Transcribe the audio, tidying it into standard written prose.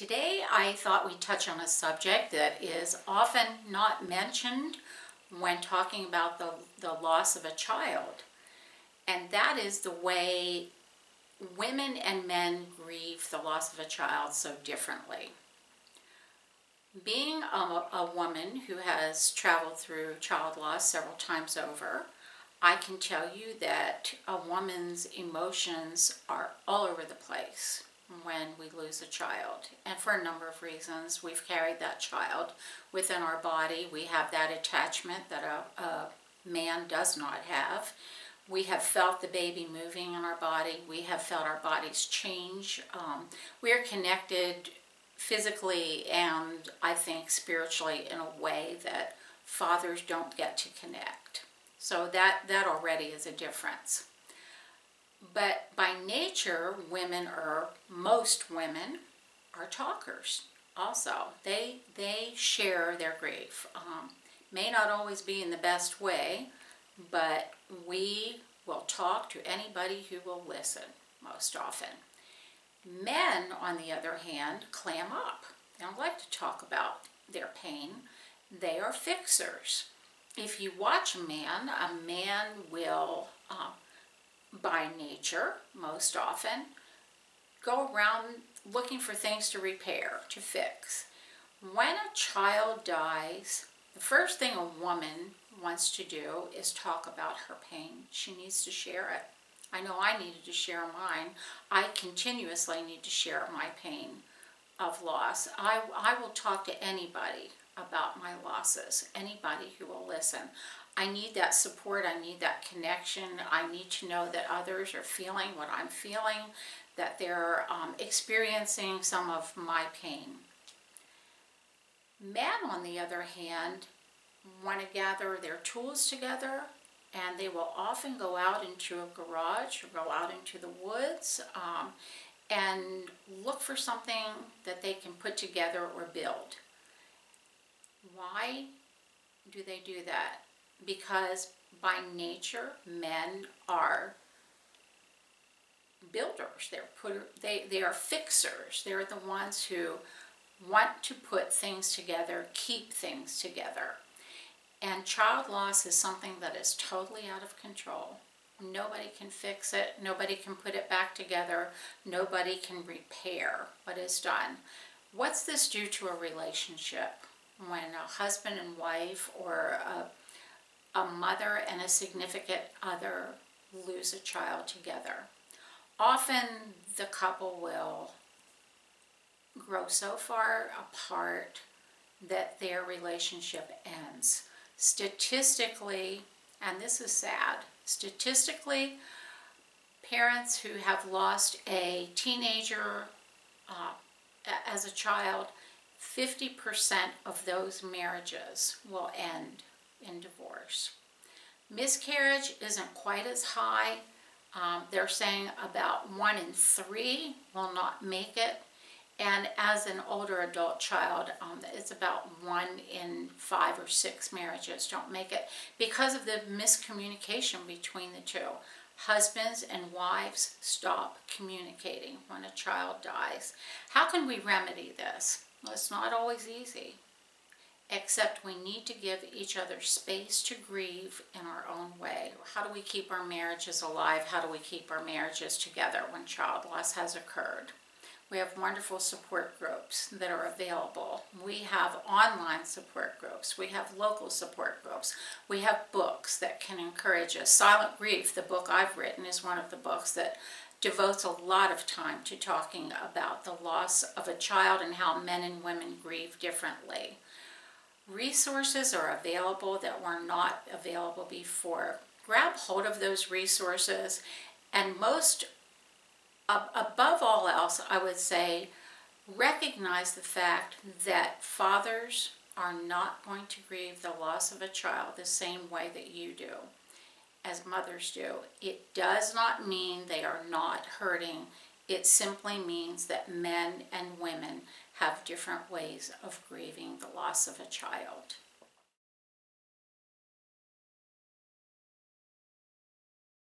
Today I thought we'd touch on a subject that is often not mentioned when talking about the loss of a child, and that is the way women and men grieve the loss of a child so differently. Being a woman who has traveled through child loss several times over, I can tell you that a woman's emotions are all over the place when we lose a child, and for a number of reasons. We've carried that child within our body. We have that attachment that a man does not have. We have felt the baby moving in our body. We have felt our bodies change. We are connected physically and I think spiritually in a way that fathers don't get to connect. So that already is a difference. But by nature, most women are talkers also. They share their grief. May not always be in the best way, but we will talk to anybody who will listen most often. Men, on the other hand, clam up. They don't like to talk about their pain. They are fixers. If you watch a man will, by nature, most often, go around looking for things to repair, to fix. When a child dies, the first thing a woman wants to do is talk about her pain. She needs to share it. I know I needed to share mine. I continuously need to share my pain of loss. I will talk to anybody about my losses, anybody who will listen. I need that support. I need that connection. I need to know that others are feeling what I'm feeling, that they're experiencing some of my pain. Men, on the other hand, want to gather their tools together, and they will often go out into a garage or go out into the woods and look for something that they can put together or build. Why do they do that? Because by nature, men are builders. They are fixers. They're the ones who want to put things together, keep things together. And child loss is something that is totally out of control. Nobody can fix it. Nobody can put it back together. Nobody can repair what is done. What's this do to a relationship when a husband and wife or a mother and a significant other lose a child together? Often the couple will grow so far apart that their relationship ends. Statistically, and this is sad, statistically, parents who have lost a teenager as a child, 50% of those marriages will end in divorce. Miscarriage isn't quite as high. They're saying about 1 in 3 will not make it. And as an older adult child, it's about 1 in 5 or 6 marriages don't make it because of the miscommunication between the two. Husbands and wives stop communicating when a child dies. How can we remedy this? Well, it's not always easy, except we need to give each other space to grieve in our own way. How do we keep our marriages alive? How do we keep our marriages together when child loss has occurred? We have wonderful support groups that are available. We have online support groups. We have local support groups. We have books that can encourage us. Silent Grief, the book I've written, is one of the books that devotes a lot of time to talking about the loss of a child and how men and women grieve differently. Resources are available that were not available before. Grab hold of those resources, and above all else, I would say, recognize the fact that fathers are not going to grieve the loss of a child the same way that you do, as mothers do. It does not mean they are not hurting. It simply means that men and women have different ways of grieving the loss of a child.